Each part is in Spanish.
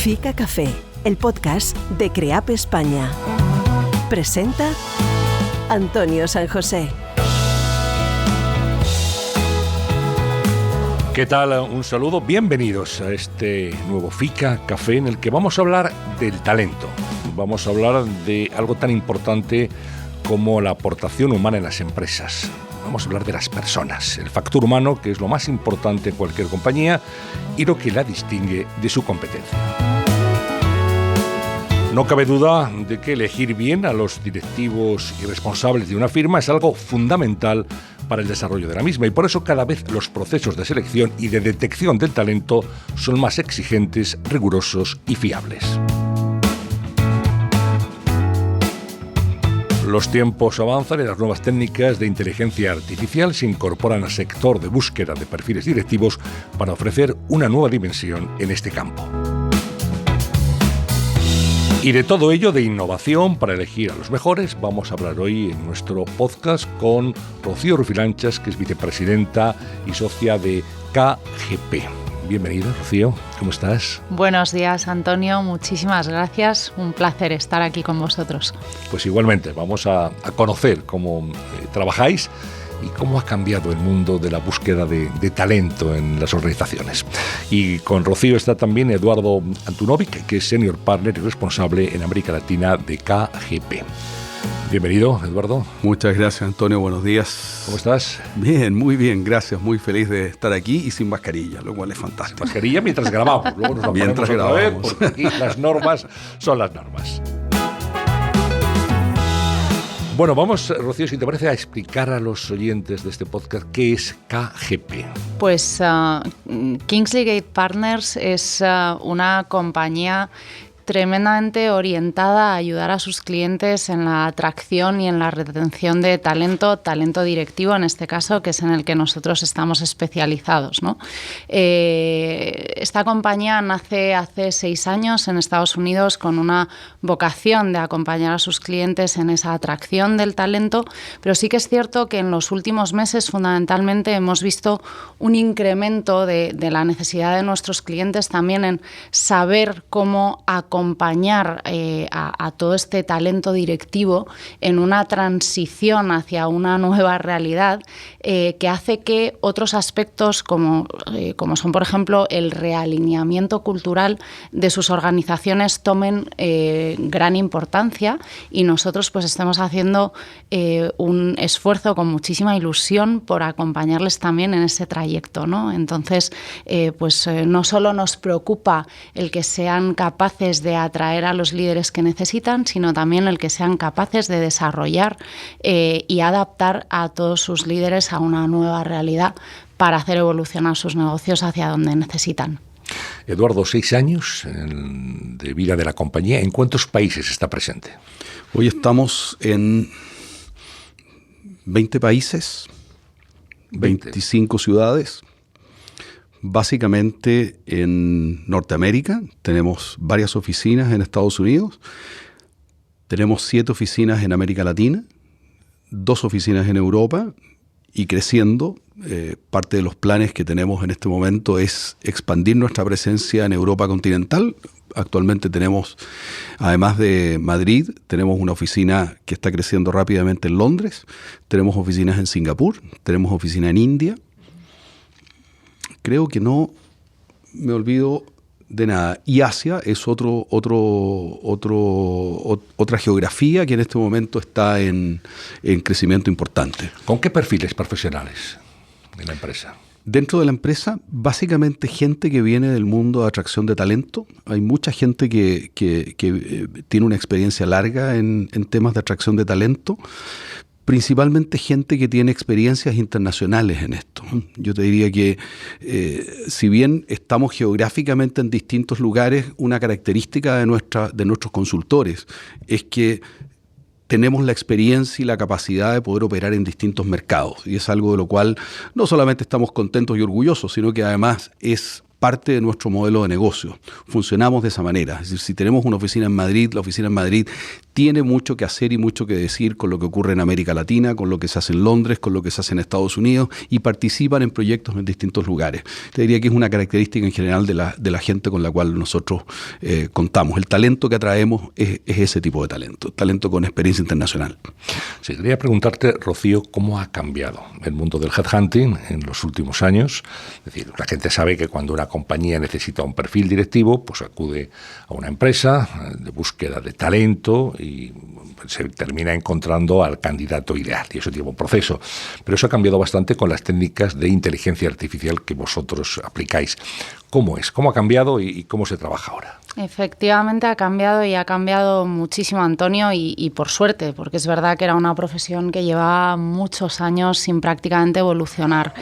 Fica Café, el podcast de CREAP España. Presenta Antonio San José. ¿Qué tal? Un saludo. Bienvenidos a este nuevo Fica Café en el que vamos a hablar del talento. Vamos a hablar de algo tan importante como la aportación humana en las empresas. Vamos a hablar de las personas, el factor humano, que es lo más importante en cualquier compañía y lo que la distingue de su competencia. No cabe duda de que elegir bien a los directivos y responsables de una firma es algo fundamental para el desarrollo de la misma, y por eso cada vez los procesos de selección y de detección del talento son más exigentes, rigurosos y fiables. Los tiempos avanzan y las nuevas técnicas de inteligencia artificial se incorporan al sector de búsqueda de perfiles directivos para ofrecer una nueva dimensión en este campo. Y de todo ello, de innovación para elegir a los mejores, vamos a hablar hoy en nuestro podcast con Rocío Rufilanchas, que es vicepresidenta y socia de KGP. Bienvenida, Rocío. ¿Cómo estás? Buenos días, Antonio. Muchísimas gracias. Un placer estar aquí con vosotros. Pues igualmente, vamos a conocer cómo trabajáis y cómo ha cambiado el mundo de la búsqueda de talento en las organizaciones. Y con Rocío está también Eduardo Antunovic, que es Senior Partner y responsable en América Latina de KGP. Bienvenido, Eduardo. Muchas gracias, Antonio. Buenos días. ¿Cómo estás? Bien, muy bien. Gracias. Muy feliz de estar aquí y sin mascarilla, lo cual es fantástico. Sin mascarilla mientras grabamos. Luego nos la mientras ponemos otra grabamos. vez, porque aquí las normas son las normas. Bueno, vamos, Rocío, si te parece, a explicar a los oyentes de este podcast qué es KGP. Pues Kingsley Gate Partners es una compañía tremendamente orientada a ayudar a sus clientes en la atracción y en la retención de talento directivo en este caso, que es en el que nosotros estamos especializados, ¿no? Esta compañía nace hace 6 años en Estados Unidos con una vocación de acompañar a sus clientes en esa atracción del talento, pero sí que es cierto que en los últimos meses fundamentalmente hemos visto un incremento de la necesidad de nuestros clientes también en saber cómo acompañar a todo este talento directivo en una transición hacia una nueva realidad que hace que otros aspectos como son, por ejemplo, el realineamiento cultural de sus organizaciones tomen gran importancia, y nosotros pues estamos haciendo un esfuerzo con muchísima ilusión por acompañarles también en ese trayecto, ¿no? Entonces, no solo nos preocupa el que sean capaces de atraer a los líderes que necesitan, sino también el que sean capaces de desarrollar y adaptar a todos sus líderes a una nueva realidad para hacer evolucionar sus negocios hacia donde necesitan. Eduardo, 6 años de vida de la compañía. ¿En cuántos países está presente? Hoy estamos en 20 países, 25 ciudades. Básicamente en Norteamérica tenemos varias oficinas en Estados Unidos, tenemos 7 oficinas en América Latina, 2 oficinas en Europa y creciendo. Parte de los planes que tenemos en este momento es expandir nuestra presencia en Europa continental. Actualmente tenemos, además de Madrid, tenemos una oficina que está creciendo rápidamente en Londres, tenemos oficinas en Singapur, tenemos oficina en India. Creo que no me olvido de nada. Y Asia es otra geografía que en este momento está en crecimiento importante. ¿Con qué perfiles profesionales de la empresa? Dentro de la empresa, básicamente gente que viene del mundo de atracción de talento. Hay mucha gente que tiene una experiencia larga en temas de atracción de talento. Principalmente gente que tiene experiencias internacionales en esto. Yo te diría que si bien estamos geográficamente en distintos lugares, una característica de nuestros consultores es que tenemos la experiencia y la capacidad de poder operar en distintos mercados. Y es algo de lo cual no solamente estamos contentos y orgullosos, sino que además es parte de nuestro modelo de negocio. Funcionamos de esa manera. Es decir, si tenemos una oficina en Madrid, la oficina en Madrid tiene mucho que hacer y mucho que decir con lo que ocurre en América Latina, con lo que se hace en Londres, con lo que se hace en Estados Unidos, y participan en proyectos en distintos lugares. Te diría que es una característica en general de la gente con la cual nosotros contamos. El talento que atraemos es ese tipo de talento con experiencia internacional. Sí, quería preguntarte, Rocío, ¿cómo ha cambiado el mundo del headhunting en los últimos años? Es decir, la gente sabe que cuando una compañía necesita un perfil directivo, pues acude a una empresa de búsqueda de talento y se termina encontrando al candidato ideal, y eso lleva un proceso. Pero eso ha cambiado bastante con las técnicas de inteligencia artificial que vosotros aplicáis. ¿Cómo es? ¿Cómo ha cambiado y cómo se trabaja ahora? Efectivamente ha cambiado, y ha cambiado muchísimo, Antonio, y por suerte, porque es verdad que era una profesión que llevaba muchos años sin prácticamente evolucionar.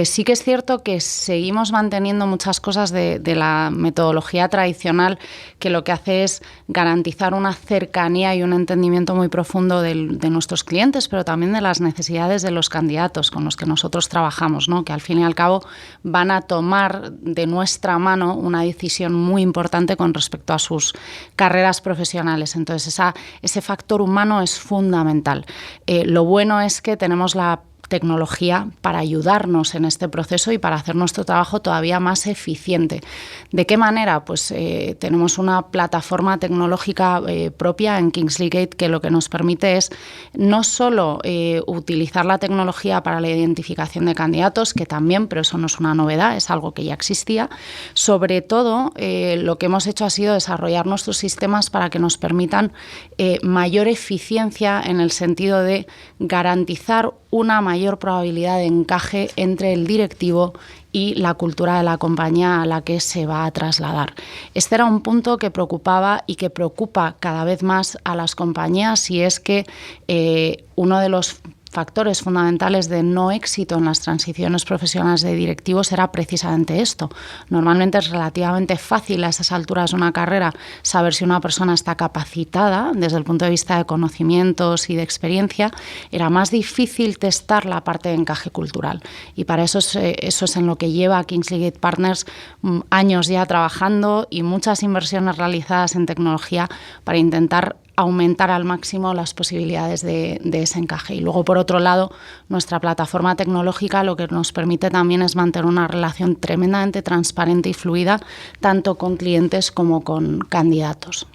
Sí que es cierto que seguimos manteniendo muchas cosas de la metodología tradicional, que lo que hace es garantizar una cercanía y un entendimiento muy profundo de nuestros clientes, pero también de las necesidades de los candidatos con los que nosotros trabajamos, ¿no? Que al fin y al cabo van a tomar de nuestra mano una decisión muy importante con respecto a sus carreras profesionales. Entonces, ese factor humano es fundamental. Lo bueno es que tenemos la tecnología para ayudarnos en este proceso y para hacer nuestro trabajo todavía más eficiente. ¿De qué manera? Pues tenemos una plataforma tecnológica propia en Kingsley Gate, que lo que nos permite es no solo utilizar la tecnología para la identificación de candidatos, que también, pero eso no es una novedad, es algo que ya existía. Sobre todo, lo que hemos hecho ha sido desarrollar nuestros sistemas para que nos permitan mayor eficiencia, en el sentido de garantizar una mayor probabilidad de encaje entre el directivo y la cultura de la compañía a la que se va a trasladar. Este era un punto que preocupaba y que preocupa cada vez más a las compañías, y es que uno de los factores fundamentales de no éxito en las transiciones profesionales de directivos era precisamente esto. Normalmente es relativamente fácil a esas alturas de una carrera saber si una persona está capacitada desde el punto de vista de conocimientos y de experiencia. Era más difícil testar la parte de encaje cultural, y para eso es en lo que lleva Kingsley Gate Partners años ya trabajando, y muchas inversiones realizadas en tecnología para intentar aumentar al máximo las posibilidades de ese encaje. Y luego, por otro lado, nuestra plataforma tecnológica lo que nos permite también es mantener una relación tremendamente transparente y fluida, tanto con clientes como con candidatos.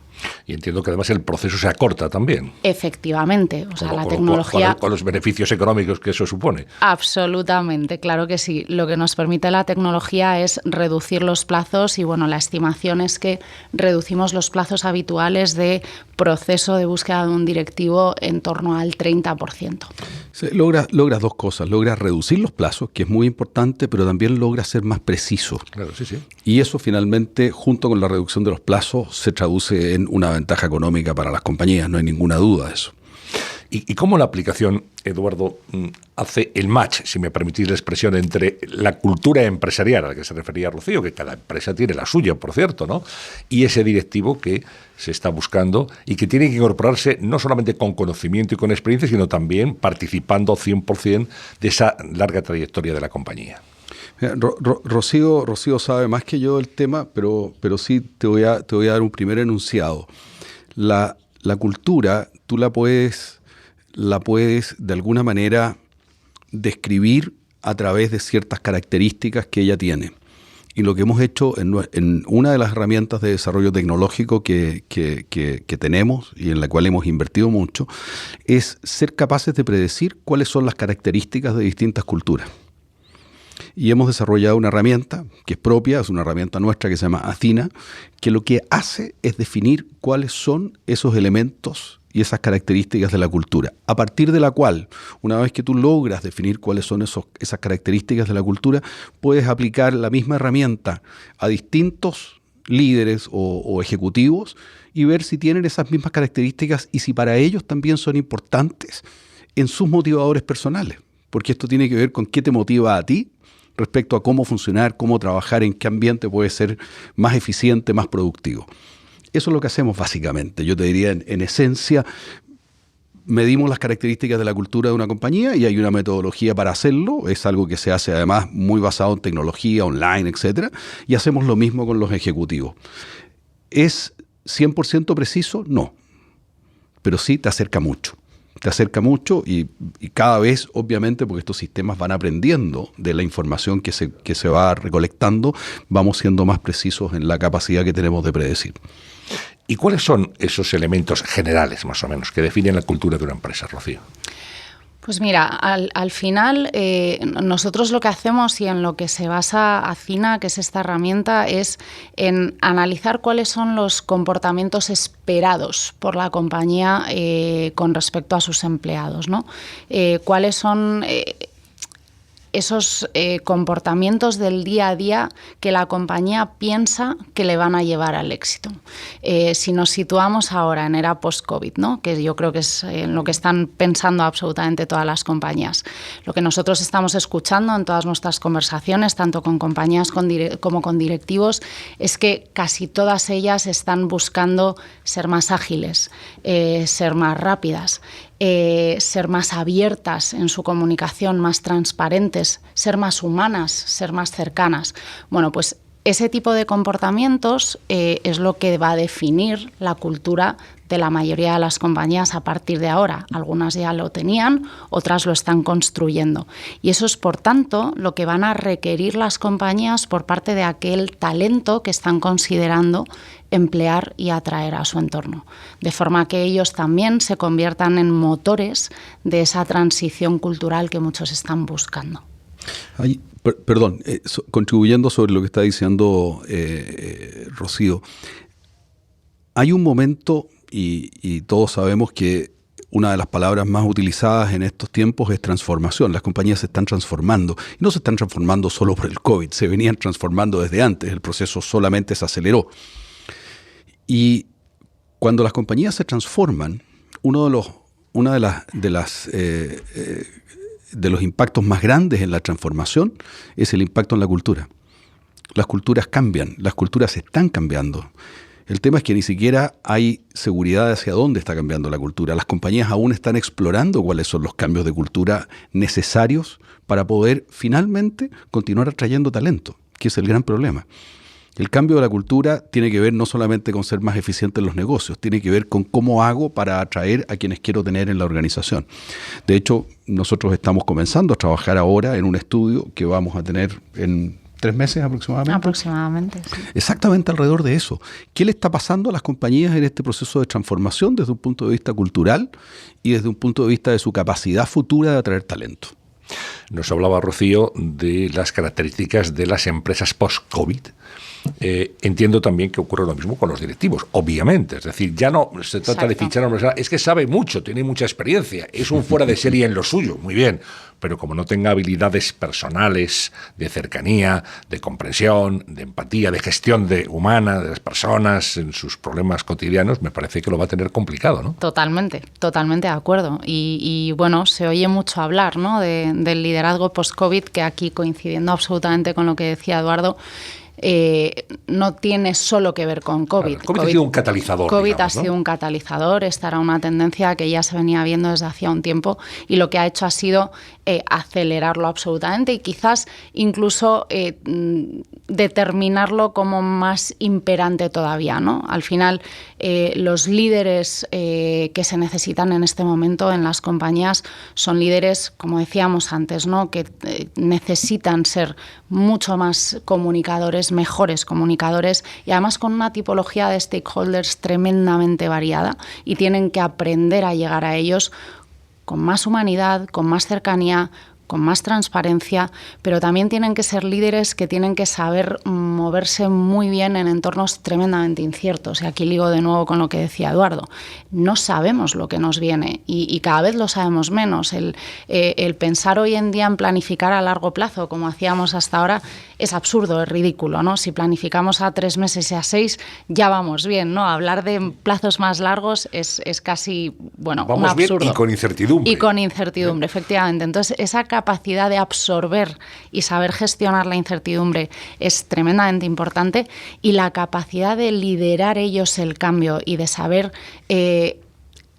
Y entiendo que además el proceso se acorta también. Efectivamente, o sea, la tecnología... Con los beneficios económicos que eso supone. Absolutamente, claro que sí. Lo que nos permite la tecnología es reducir los plazos, y bueno, la estimación es que reducimos los plazos habituales de proceso de búsqueda de un directivo en torno al 30%. Sí, logras dos cosas. Logras reducir los plazos, que es muy importante, pero también logras ser más preciso. Claro, sí, sí. Y eso finalmente, junto con la reducción de los plazos, se traduce en una ventaja económica para las compañías, no hay ninguna duda de eso. ¿Y cómo la aplicación, Eduardo, hace el match, si me permitís la expresión, entre la cultura empresarial a la que se refería Rocío, que cada empresa tiene la suya, por cierto, ¿no?, y ese directivo que se está buscando y que tiene que incorporarse no solamente con conocimiento y con experiencia, sino también participando 100% de esa larga trayectoria de la compañía? Rocío sabe más que yo del tema, pero sí te voy a dar un primer enunciado. La cultura tú la puedes de alguna manera describir a través de ciertas características que ella tiene. Y lo que hemos hecho en una de las herramientas de desarrollo tecnológico que tenemos y en la cual hemos invertido mucho es ser capaces de predecir cuáles son las características de distintas culturas. Y hemos desarrollado una herramienta que es propia, es una herramienta nuestra que se llama Athena, que lo que hace es definir cuáles son esos elementos y esas características de la cultura, a partir de la cual, una vez que tú logras definir cuáles son esas características de la cultura, puedes aplicar la misma herramienta a distintos líderes o ejecutivos y ver si tienen esas mismas características y si para ellos también son importantes en sus motivadores personales, porque esto tiene que ver con qué te motiva a ti respecto a cómo funcionar, cómo trabajar, en qué ambiente puedes ser más eficiente, más productivo. Eso es lo que hacemos básicamente. Yo te diría, en esencia, medimos las características de la cultura de una compañía y hay una metodología para hacerlo. Es algo que se hace además muy basado en tecnología, online, etcétera. Y hacemos lo mismo con los ejecutivos. ¿Es 100% preciso? No. Pero sí te acerca mucho. Te acerca mucho y cada vez, obviamente, porque estos sistemas van aprendiendo de la información que se va recolectando, vamos siendo más precisos en la capacidad que tenemos de predecir. ¿Y cuáles son esos elementos generales, más o menos, que definen la cultura de una empresa, Rocío? Pues mira, al final nosotros lo que hacemos y en lo que se basa Acina, que es esta herramienta, es en analizar cuáles son los comportamientos esperados por la compañía con respecto a sus empleados, ¿no? Cuáles son esos comportamientos del día a día que la compañía piensa que le van a llevar al éxito. Si nos situamos ahora en era post-COVID, ¿no? Que yo creo que es en lo que están pensando absolutamente todas las compañías. Lo que nosotros estamos escuchando en todas nuestras conversaciones, tanto con compañías como con directivos, es que casi todas ellas están buscando ser más ágiles, ser más rápidas, ser más abiertas en su comunicación, más transparentes, ser más humanas, ser más cercanas. Bueno, pues ese tipo de comportamientos es lo que va a definir la cultura de la mayoría de las compañías a partir de ahora. Algunas ya lo tenían, otras lo están construyendo. Y eso es, por tanto, lo que van a requerir las compañías por parte de aquel talento que están considerando emplear y atraer a su entorno. De forma que ellos también se conviertan en motores de esa transición cultural que muchos están buscando. Contribuyendo sobre lo que está diciendo Rocío, hay un momento, y todos sabemos que una de las palabras más utilizadas en estos tiempos es transformación. Las compañías se están transformando. Y no se están transformando solo por el COVID, se venían transformando desde antes, el proceso solamente se aceleró. Y cuando las compañías se transforman, uno de los impactos más grandes en la transformación es el impacto en la cultura. Las culturas cambian, las culturas están cambiando. El tema es que ni siquiera hay seguridad hacia dónde está cambiando la cultura. Las compañías aún están explorando cuáles son los cambios de cultura necesarios para poder finalmente continuar atrayendo talento, que es el gran problema. El cambio de la cultura tiene que ver no solamente con ser más eficiente en los negocios, tiene que ver con cómo hago para atraer a quienes quiero tener en la organización. De hecho, nosotros estamos comenzando a trabajar ahora en un estudio que vamos a tener en 3 meses aproximadamente. Aproximadamente, sí. Exactamente alrededor de eso. ¿Qué le está pasando a las compañías en este proceso de transformación desde un punto de vista cultural y desde un punto de vista de su capacidad futura de atraer talento? Nos hablaba Rocío de las características de las empresas post-COVID. Entiendo también que ocurre lo mismo con los directivos, obviamente. Es decir, ya no se trata de fichar a una persona, es que sabe mucho, tiene mucha experiencia, es un fuera de serie en lo suyo, muy bien, pero como no tenga habilidades personales, de cercanía, de comprensión, de empatía, de gestión humana de las personas en sus problemas cotidianos, me parece que lo va a tener complicado, ¿no? Totalmente de acuerdo. Y bueno, se oye mucho hablar, ¿no?, del liderazgo post-COVID, que aquí, coincidiendo absolutamente con lo que decía Eduardo, no tiene solo que ver con COVID. Claro, COVID ha sido un catalizador. COVID, digamos, ha sido un catalizador. Esta era una tendencia que ya se venía viendo desde hacía un tiempo y lo que ha hecho ha sido acelerarlo absolutamente y quizás incluso determinarlo como más imperante todavía, ¿no? Al final, los líderes que se necesitan en este momento en las compañías son líderes, como decíamos antes, ¿no?, que necesitan ser mucho más comunicadores, mejores comunicadores y además con una tipología de stakeholders tremendamente variada y tienen que aprender a llegar a ellos con más humanidad, con más cercanía, con más transparencia, pero también tienen que ser líderes que tienen que saber moverse muy bien en entornos tremendamente inciertos. Y aquí ligo de nuevo con lo que decía Eduardo. No sabemos lo que nos viene y cada vez lo sabemos menos. El pensar hoy en día en planificar a largo plazo, como hacíamos hasta ahora, es absurdo, es ridículo, ¿no? Si planificamos a 3 meses y a 6, ya vamos bien, ¿no? Hablar de plazos más largos es casi, bueno, vamos un absurdo. Bien y con incertidumbre. Y con incertidumbre, efectivamente. Entonces, esa capacidad de absorber y saber gestionar la incertidumbre es tremendamente importante y la capacidad de liderar ellos el cambio y de saber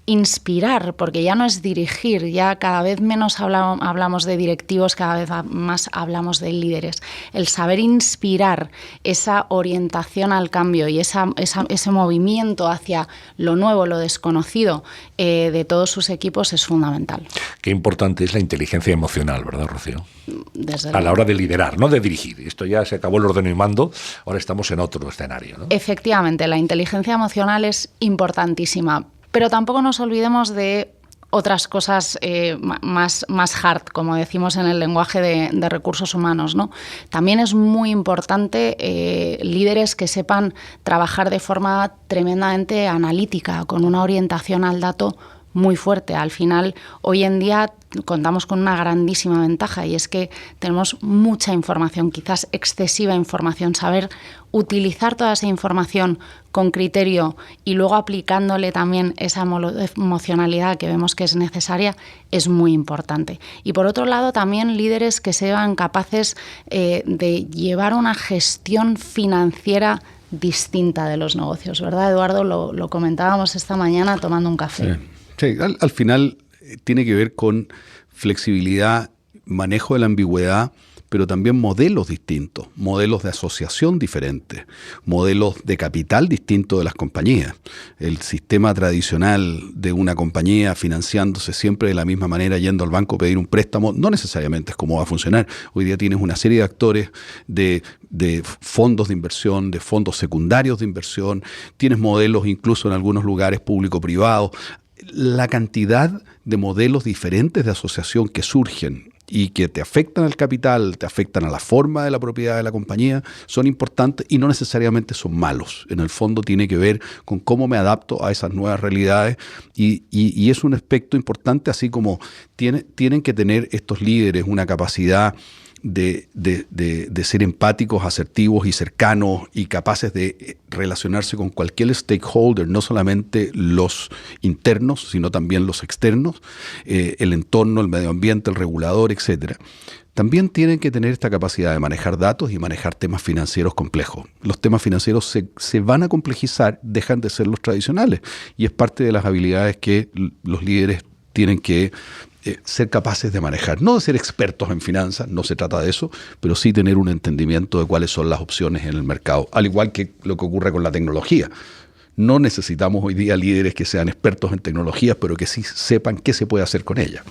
inspirar, porque ya no es dirigir, ya cada vez menos hablamos de directivos, cada vez más hablamos de líderes. El saber inspirar esa orientación al cambio y ese movimiento hacia lo nuevo, lo desconocido de todos sus equipos es fundamental. Qué importante es la inteligencia emocional, ¿verdad, Rocío? Desde a la hora de liderar, no de dirigir. Esto ya se acabó el ordeno y mando, ahora estamos en otro escenario, ¿no? Efectivamente, la inteligencia emocional es importantísima, pero tampoco nos olvidemos de otras cosas más hard, como decimos en el lenguaje de recursos humanos, ¿no? También es muy importante líderes que sepan trabajar de forma tremendamente analítica, con una orientación al dato muy fuerte. Al final, hoy en día contamos con una grandísima ventaja y es que tenemos mucha información, quizás excesiva información. Saber utilizar toda esa información con criterio y luego aplicándole también esa emocionalidad que vemos que es necesaria es muy importante. Y por otro lado, también líderes que sean capaces de llevar una gestión financiera distinta de los negocios, ¿verdad, Eduardo? Lo comentábamos esta mañana tomando un café. Sí, al final tiene que ver con flexibilidad, manejo de la ambigüedad, pero también modelos distintos, modelos de asociación diferentes, modelos de capital distintos de las compañías. El sistema tradicional de una compañía financiándose siempre de la misma manera, yendo al banco a pedir un préstamo, no necesariamente es como va a funcionar. Hoy día tienes una serie de actores de fondos de inversión, de fondos secundarios de inversión, tienes modelos incluso en algunos lugares público-privados. La cantidad de modelos diferentes de asociación que surgen y que te afectan al capital, te afectan a la forma de la propiedad de la compañía, son importantes y no necesariamente son malos. En el fondo tiene que ver con cómo me adapto a esas nuevas realidades y es un aspecto importante, así como tienen que tener estos líderes una capacidad de ser empáticos, asertivos y cercanos y capaces de relacionarse con cualquier stakeholder, no solamente los internos, sino también los externos, el entorno, el medio ambiente, el regulador, etcétera. También tienen que tener esta capacidad de manejar datos y manejar temas financieros complejos. Los temas financieros se van a complejizar, dejan de ser los tradicionales y es parte de las habilidades que los líderes tienen que ser capaces de manejar, no de ser expertos en finanzas, no se trata de eso, pero sí tener un entendimiento de cuáles son las opciones en el mercado, al igual que lo que ocurre con la tecnología. No necesitamos hoy día líderes que sean expertos en tecnologías, pero que sí sepan qué se puede hacer con ella.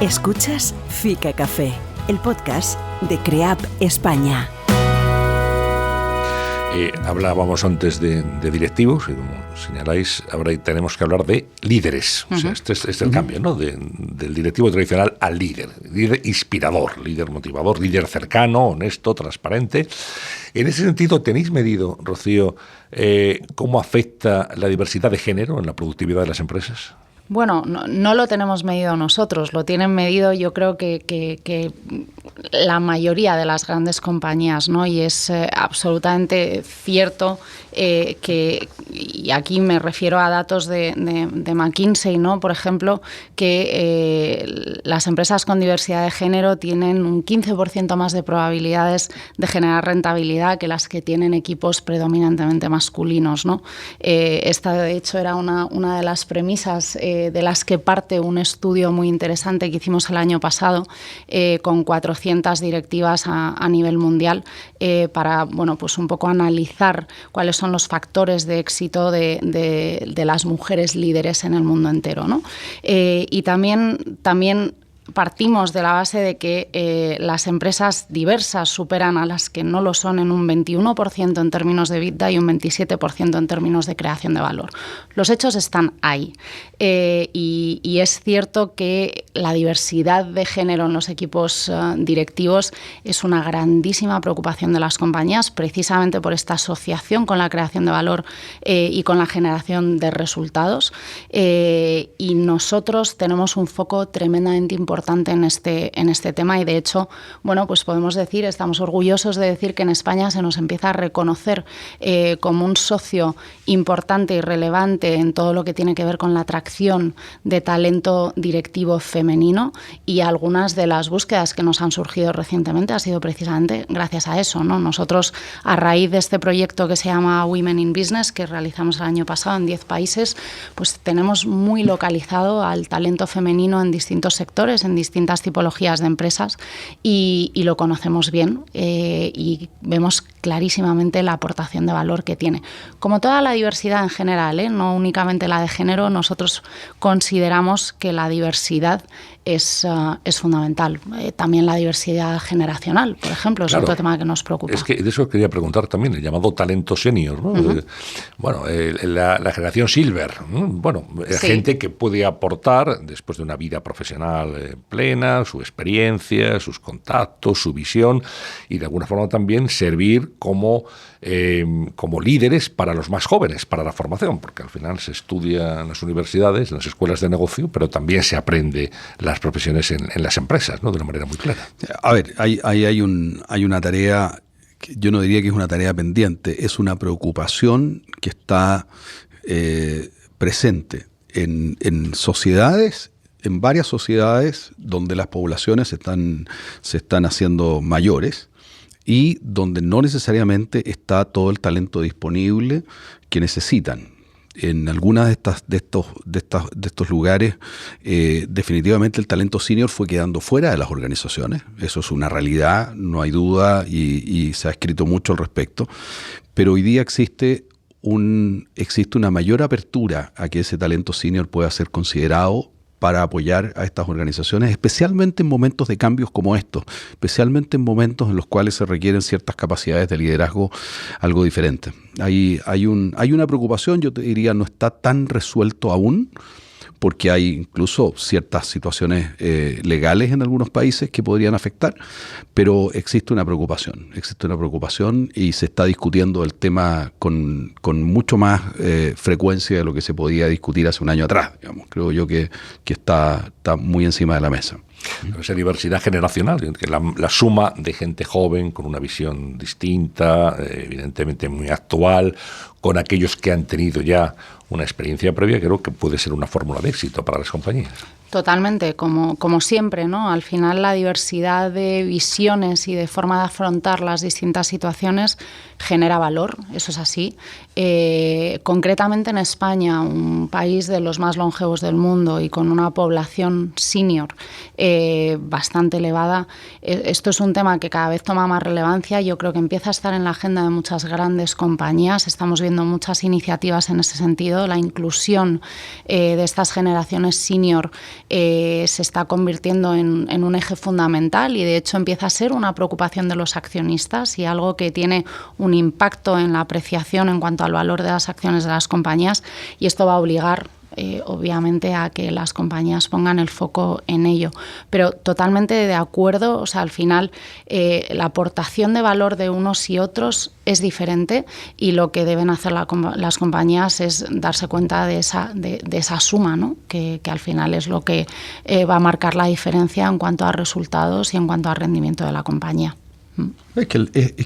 Escuchas Fica Café, el podcast de CREAP España. Hablábamos antes de directivos y como señaláis, ahora tenemos que hablar de líderes. O sea, este es el cambio, ¿no? Del directivo tradicional al líder inspirador, líder motivador, líder cercano, honesto, transparente. En ese sentido, ¿tenéis medido, Rocío, cómo afecta la diversidad de género en la productividad de las empresas? Bueno, no lo tenemos medido nosotros, lo tienen medido yo creo que la mayoría de las grandes compañías, ¿no? Y es absolutamente cierto que, y aquí me refiero a datos de McKinsey, ¿no? Por ejemplo, que las empresas con diversidad de género tienen un 15% más de probabilidades de generar rentabilidad que las que tienen equipos predominantemente masculinos, ¿no? Esta, de hecho, era una de las premisas de las que parte un estudio muy interesante que hicimos el año pasado con 400 directivas a nivel mundial para, bueno, pues un poco analizar cuáles son los factores de éxito de las mujeres líderes en el mundo entero, ¿no? Y también partimos de la base de que las empresas diversas superan a las que no lo son en un 21% en términos de EBITDA y un 27% en términos de creación de valor. Los hechos están ahí. Y es cierto que la diversidad de género en los equipos directivos es una grandísima preocupación de las compañías, precisamente por esta asociación con la creación de valor y con la generación de resultados. Y nosotros tenemos un foco tremendamente importante importante en este tema y de hecho, bueno, pues podemos decir, estamos orgullosos de decir que en España se nos empieza a reconocer como un socio importante y relevante en todo lo que tiene que ver con la atracción de talento directivo femenino y algunas de las búsquedas que nos han surgido recientemente ha sido precisamente gracias a eso, ¿no? Nosotros, a raíz de este proyecto que se llama Women in Business, que realizamos el año pasado en 10 países, pues tenemos muy localizado al talento femenino en distintos sectores, en distintas tipologías de empresas y lo conocemos bien y vemos clarísimamente la aportación de valor que tiene. Como toda la diversidad en general, no únicamente la de género, nosotros consideramos que la diversidad es fundamental. También la diversidad generacional, por ejemplo, es otro tema que nos preocupa. Es que de eso quería preguntar también, el llamado talento senior, ¿no? La generación silver, ¿no? Bueno, sí. Gente que puede aportar, después de una vida profesional plena, su experiencia, sus contactos, su visión, y de alguna forma también servir como líderes para los más jóvenes, para la formación, porque al final se estudia en las universidades, en las escuelas de negocio, pero también se aprende las profesiones en las empresas, ¿no? De una manera muy clara. A ver, hay una tarea, yo no diría que es una tarea pendiente, es una preocupación que está presente en sociedades, en varias sociedades donde las poblaciones se están haciendo mayores y donde no necesariamente está todo el talento disponible que necesitan. En algunas de estos lugares, definitivamente el talento senior fue quedando fuera de las organizaciones. Eso es una realidad, no hay duda, y se ha escrito mucho al respecto. Pero hoy día existe una mayor apertura a que ese talento senior pueda ser considerado para apoyar a estas organizaciones, especialmente en momentos de cambios como estos, especialmente en momentos en los cuales se requieren ciertas capacidades de liderazgo algo diferentes. Hay una preocupación, yo te diría, no está tan resuelto aún, porque hay incluso ciertas situaciones legales en algunos países que podrían afectar, pero existe una preocupación y se está discutiendo el tema con mucho más frecuencia de lo que se podía discutir hace un año atrás, digamos. Creo yo que está muy encima de la mesa. Esa diversidad generacional, que la suma de gente joven con una visión distinta, evidentemente muy actual, con aquellos que han tenido ya una experiencia previa, creo que puede ser una fórmula de éxito para las compañías. Totalmente, como siempre, ¿no? Al final la diversidad de visiones y de forma de afrontar las distintas situaciones genera valor, eso es así. Concretamente en España, un país de los más longevos del mundo y con una población senior bastante elevada, esto es un tema que cada vez toma más relevancia. Yo creo que empieza a estar en la agenda de muchas grandes compañías. Estamos viendo muchas iniciativas en ese sentido. La inclusión de estas generaciones senior se está convirtiendo en un eje fundamental y de hecho empieza a ser una preocupación de los accionistas y algo que tiene un impacto en la apreciación en cuanto al valor de las acciones de las compañías, y esto va a obligar obviamente a que las compañías pongan el foco en ello. Pero totalmente de acuerdo, o sea, al final la aportación de valor de unos y otros es diferente y lo que deben hacer las compañías es darse cuenta de esa suma, ¿no? Que al final es lo que va a marcar la diferencia en cuanto a resultados y en cuanto a rendimiento de la compañía. Es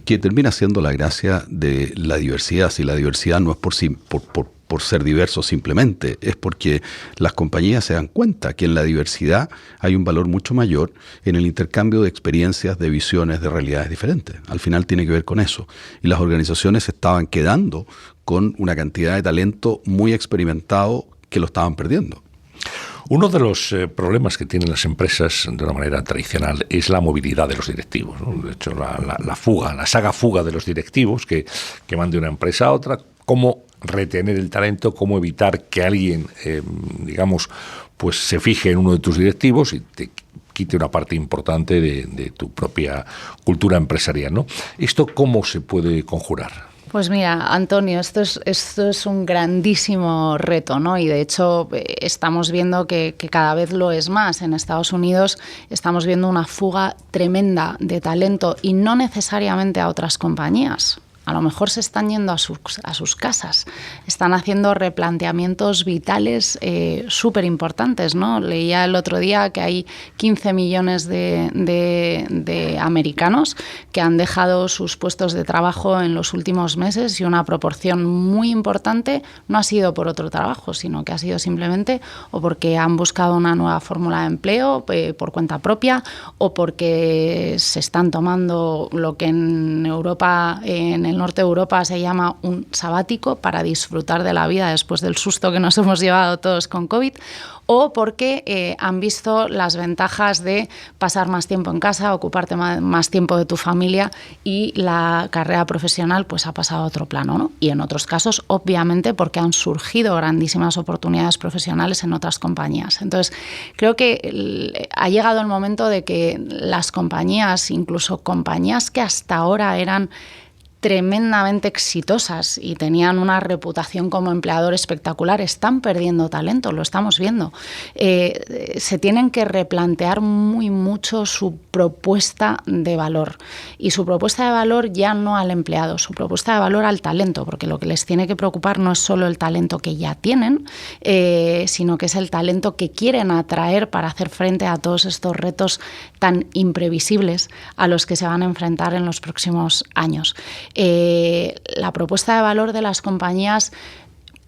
que termina siendo la gracia de la diversidad. Si la diversidad no es por ser diverso simplemente, es porque las compañías se dan cuenta que en la diversidad hay un valor mucho mayor en el intercambio de experiencias, de visiones, de realidades diferentes. Al final tiene que ver con eso. Y las organizaciones se estaban quedando con una cantidad de talento muy experimentado que lo estaban perdiendo. Uno de los problemas que tienen las empresas de una manera tradicional es la movilidad de los directivos, ¿no? De hecho, la saga fuga de los directivos que van de una empresa a otra. Cómo retener el talento, cómo evitar que alguien, pues se fije en uno de tus directivos y te quite una parte importante de tu propia cultura empresarial, ¿no? ¿Esto cómo se puede conjurar? Pues mira, Antonio, esto es un grandísimo reto, ¿no? Y de hecho estamos viendo que cada vez lo es más. En Estados Unidos estamos viendo una fuga tremenda de talento y no necesariamente a otras compañías, a lo mejor se están yendo a sus casas, están haciendo replanteamientos vitales súper importantes, ¿no? Leía el otro día que hay 15 millones de americanos que han dejado sus puestos de trabajo en los últimos meses, y una proporción muy importante no ha sido por otro trabajo, sino que ha sido simplemente o porque han buscado una nueva fórmula de empleo por cuenta propia, o porque se están tomando lo que en Europa, en el norte de Europa, se llama un sabático para disfrutar de la vida después del susto que nos hemos llevado todos con COVID, o porque han visto las ventajas de pasar más tiempo en casa, ocuparte más tiempo de tu familia, y la carrera profesional pues ha pasado a otro plano, ¿no? Y en otros casos, obviamente, porque han surgido grandísimas oportunidades profesionales en otras compañías. Entonces, creo que ha llegado el momento de que las compañías, incluso compañías que hasta ahora eran tremendamente exitosas y tenían una reputación como empleador espectacular, están perdiendo talento, lo estamos viendo. Se tienen que replantear muy mucho su propuesta de valor, y su propuesta de valor ya no al empleado, su propuesta de valor al talento, porque lo que les tiene que preocupar no es solo el talento que ya tienen, sino que es el talento que quieren atraer para hacer frente a todos estos retos tan imprevisibles a los que se van a enfrentar en los próximos años. La propuesta de valor de las compañías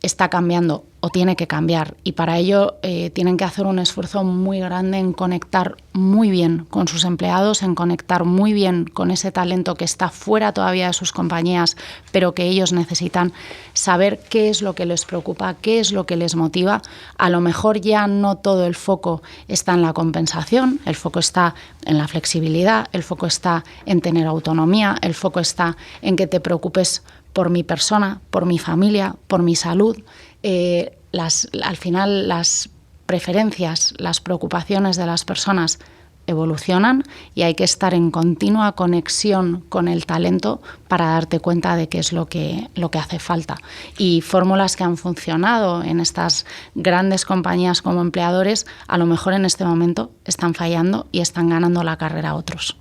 está cambiando o tiene que cambiar, y para ello tienen que hacer un esfuerzo muy grande en conectar muy bien con sus empleados, en conectar muy bien con ese talento que está fuera todavía de sus compañías, pero que ellos necesitan saber qué es lo que les preocupa, qué es lo que les motiva. A lo mejor ya no todo el foco está en la compensación, el foco está en la flexibilidad, el foco está en tener autonomía, el foco está en que te preocupes por mi persona, por mi familia, por mi salud. Al final las preferencias, las preocupaciones de las personas evolucionan, y hay que estar en continua conexión con el talento para darte cuenta de qué es lo que hace falta. Y fórmulas que han funcionado en estas grandes compañías como empleadores, a lo mejor en este momento están fallando y están ganando la carrera a otros.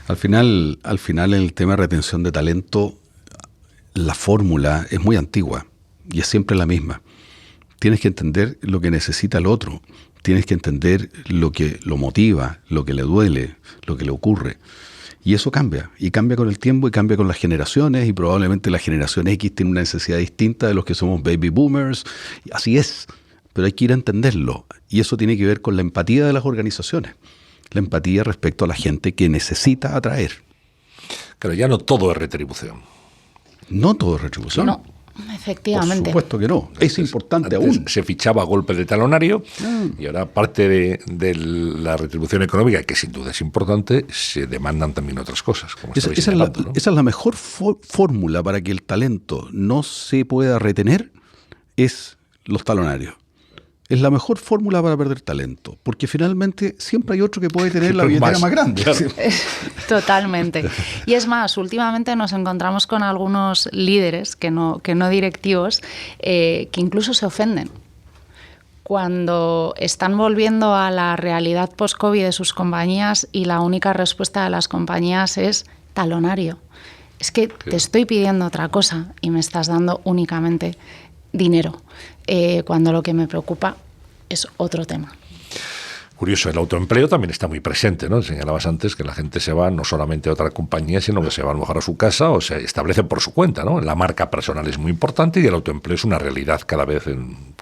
Al final el tema de retención de talento, la fórmula es muy antigua y es siempre la misma. Tienes que entender lo que necesita el otro, tienes que entender lo que lo motiva, lo que le duele, lo que le ocurre. Y eso cambia, y cambia con el tiempo, y cambia con las generaciones, y probablemente la generación X tiene una necesidad distinta de los que somos baby boomers. Y así es, pero hay que ir a entenderlo. Y eso tiene que ver con la empatía de las organizaciones, la empatía respecto a la gente que necesita atraer. Claro, ya no todo es retribución. No todo es retribución. No, efectivamente. Por supuesto que no. Es importante antes aún. Se fichaba a golpe de talonario, y ahora parte de la retribución económica, que sin duda es importante, se demandan también otras cosas. Como esa es la mejor fórmula para que el talento no se pueda retener, es los talonarios. Es la mejor fórmula para perder talento, porque finalmente siempre hay otro que puede tener la billetera más grande. Claro. Totalmente. Y es más, últimamente nos encontramos con algunos líderes, que no directivos, que incluso se ofenden cuando están volviendo a la realidad post-COVID de sus compañías, y la única respuesta de las compañías es talonario. Es que te estoy pidiendo otra cosa y me estás dando únicamente dinero, cuando lo que me preocupa es otro tema. Curioso, el autoempleo también está muy presente, ¿no? Señalabas antes que la gente se va no solamente a otra compañía, sino que se va a lo mejor a su casa o se establece por su cuenta, ¿no? La marca personal es muy importante, y el autoempleo es una realidad cada vez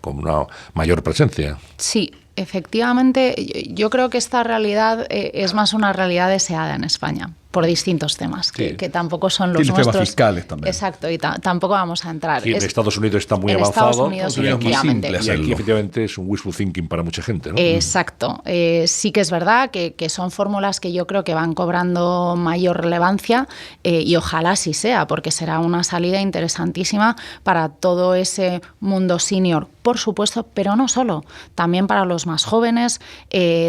con una mayor presencia. Sí, efectivamente, yo creo que esta realidad es más una realidad deseada en España, por distintos temas, que tampoco son los nuestros. Temas fiscales también. Exacto, y tampoco vamos a entrar. Sí, en Estados Unidos está muy avanzado. Estados Unidos, efectivamente. Y aquí efectivamente es un wishful thinking para mucha gente, ¿no? Exacto. Sí que es verdad que son fórmulas que yo creo que van cobrando mayor relevancia, y ojalá así sea, porque será una salida interesantísima para todo ese mundo senior, por supuesto, pero no solo. También para los más jóvenes,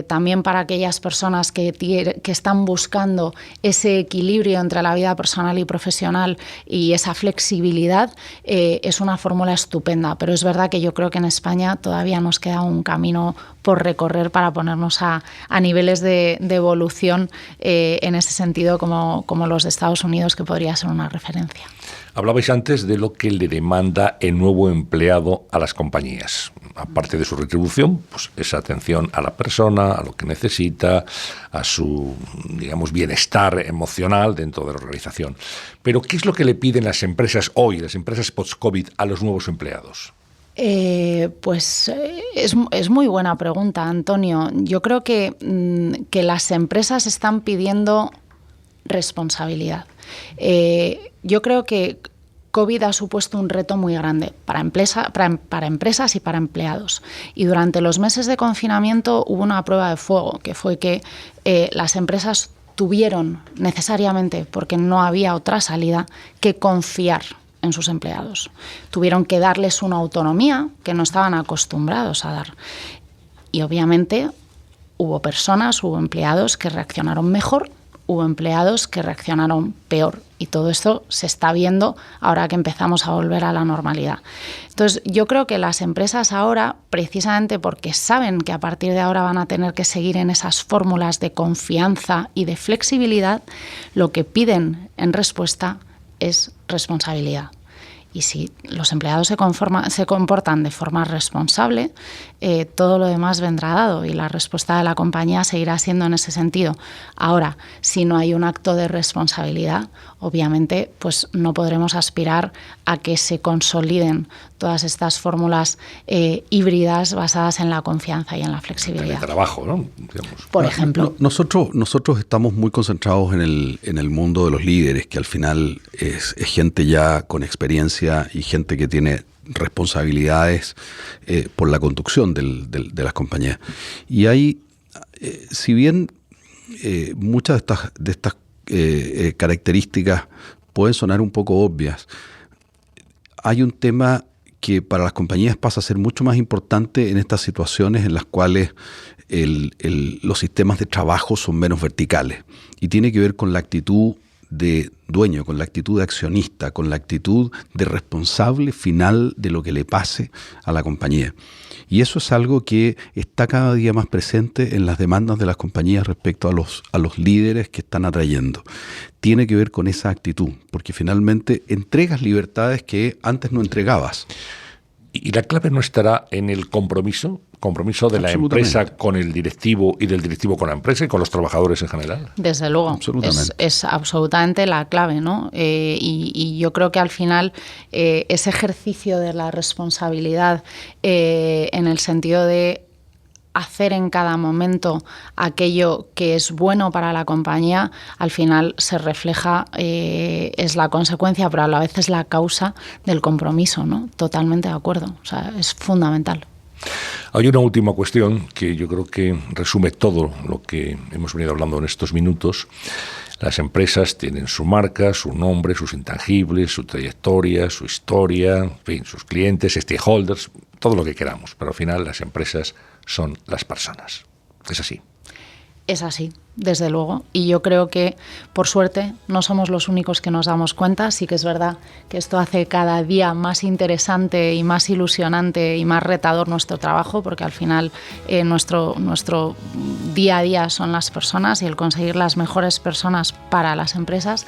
también para aquellas personas que están buscando ese ese equilibrio entre la vida personal y profesional y esa flexibilidad, es una fórmula estupenda. Pero es verdad que yo creo que en España todavía nos queda un camino por recorrer para ponernos a niveles de evolución en ese sentido como los de Estados Unidos, que podría ser una referencia. Hablabais antes de lo que le demanda el nuevo empleado a las compañías. Aparte de su retribución, pues esa atención a la persona, a lo que necesita, a su, digamos, bienestar emocional dentro de la organización. Pero, ¿qué es lo que le piden las empresas hoy, las empresas post-COVID, a los nuevos empleados? Pues es muy buena pregunta, Antonio. Yo creo que las empresas están pidiendo responsabilidad. Yo creo que COVID ha supuesto un reto muy grande para empresas y para empleados. Y durante los meses de confinamiento hubo una prueba de fuego, que fue que las empresas tuvieron necesariamente, porque no había otra salida, que confiar en sus empleados. Tuvieron que darles una autonomía que no estaban acostumbrados a dar. Y obviamente hubo empleados que reaccionaron mejor, hubo empleados que reaccionaron peor. Y todo esto se está viendo ahora que empezamos a volver a la normalidad. Entonces, yo creo que las empresas ahora, precisamente porque saben que a partir de ahora van a tener que seguir en esas fórmulas de confianza y de flexibilidad, lo que piden en respuesta es responsabilidad. Y si los empleados se comportan de forma responsable, todo lo demás vendrá dado y la respuesta de la compañía seguirá siendo en ese sentido. Ahora, si no hay un acto de responsabilidad, obviamente pues no podremos aspirar a que se consoliden todas estas fórmulas híbridas basadas en la confianza y en la flexibilidad. El trabajo, ¿no? Digamos. Por ejemplo. Nosotros estamos muy concentrados en el mundo de los líderes, que al final es gente ya con experiencia y gente que tiene responsabilidades por la conducción de las compañías. Y hay, si bien muchas de estas características pueden sonar un poco obvias, hay un tema que para las compañías pasa a ser mucho más importante en estas situaciones en las cuales los sistemas de trabajo son menos verticales, y tiene que ver con la actitud de dueño, con la actitud de accionista, con la actitud de responsable final de lo que le pase a la compañía. Y eso es algo que está cada día más presente en las demandas de las compañías respecto a los líderes que están atrayendo. Tiene que ver con esa actitud, porque finalmente entregas libertades que antes no entregabas. ¿Y la clave no estará en el compromiso de la empresa con el directivo y del directivo con la empresa y con los trabajadores en general? Desde luego, es absolutamente la clave, ¿no? Y yo creo que al final ese ejercicio de la responsabilidad en el sentido de hacer en cada momento aquello que es bueno para la compañía, al final se refleja, es la consecuencia, pero a la vez es la causa del compromiso, ¿no? Totalmente de acuerdo, o sea, es fundamental. Hay una última cuestión que yo creo que resume todo lo que hemos venido hablando en estos minutos. Las empresas tienen su marca, su nombre, sus intangibles, su trayectoria, su historia, en fin, sus clientes, stakeholders, todo lo que queramos, pero al final las empresas son las personas. ¿Es así? Es así, desde luego. Y yo creo que, por suerte, no somos los únicos que nos damos cuenta. Sí que es verdad que esto hace cada día más interesante y más ilusionante y más retador nuestro trabajo, porque al final nuestro día a día son las personas y el conseguir las mejores personas para las empresas.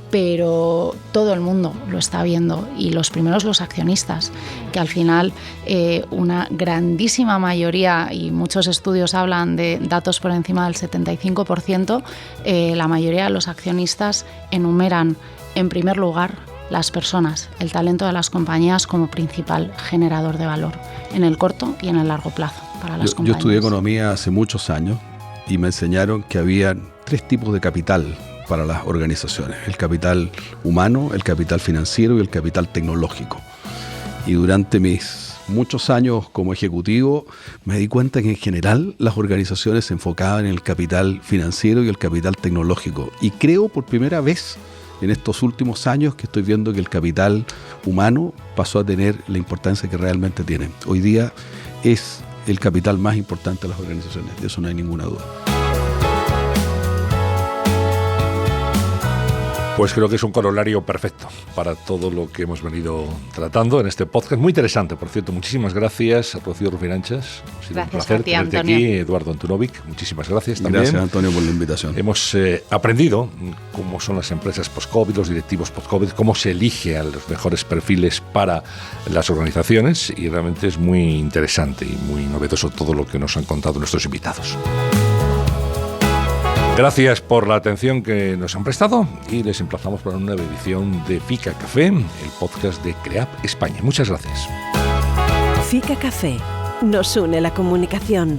Pero todo el mundo lo está viendo, y los primeros los accionistas, que al final una grandísima mayoría, y muchos estudios hablan de datos por encima del 75%, la mayoría de los accionistas enumeran en primer lugar las personas, el talento de las compañías como principal generador de valor en el corto y en el largo plazo para las compañías. Yo estudié economía hace muchos años y me enseñaron que había 3 tipos de capital para las organizaciones: el capital humano, el capital financiero y el capital tecnológico. Y durante mis muchos años como ejecutivo me di cuenta que en general las organizaciones se enfocaban en el capital financiero y el capital tecnológico. Y creo por primera vez en estos últimos años que estoy viendo que el capital humano pasó a tener la importancia que realmente tiene. Hoy día es el capital más importante de las organizaciones, de eso no hay ninguna duda. Pues creo que es un corolario perfecto para todo lo que hemos venido tratando en este podcast. Muy interesante, por cierto. Muchísimas gracias a Rocío Rufiranchas. Ha sido un placer tenerte aquí, Eduardo Antunovic. Muchísimas gracias también. Gracias, Antonio, por la invitación. Hemos aprendido cómo son las empresas post-COVID, los directivos post-COVID, cómo se elige a los mejores perfiles para las organizaciones, y realmente es muy interesante y muy novedoso todo lo que nos han contado nuestros invitados. Gracias por la atención que nos han prestado y les emplazamos para una nueva edición de Fica Café, el podcast de CREAP España. Muchas gracias. Fica Café. Nos une la comunicación.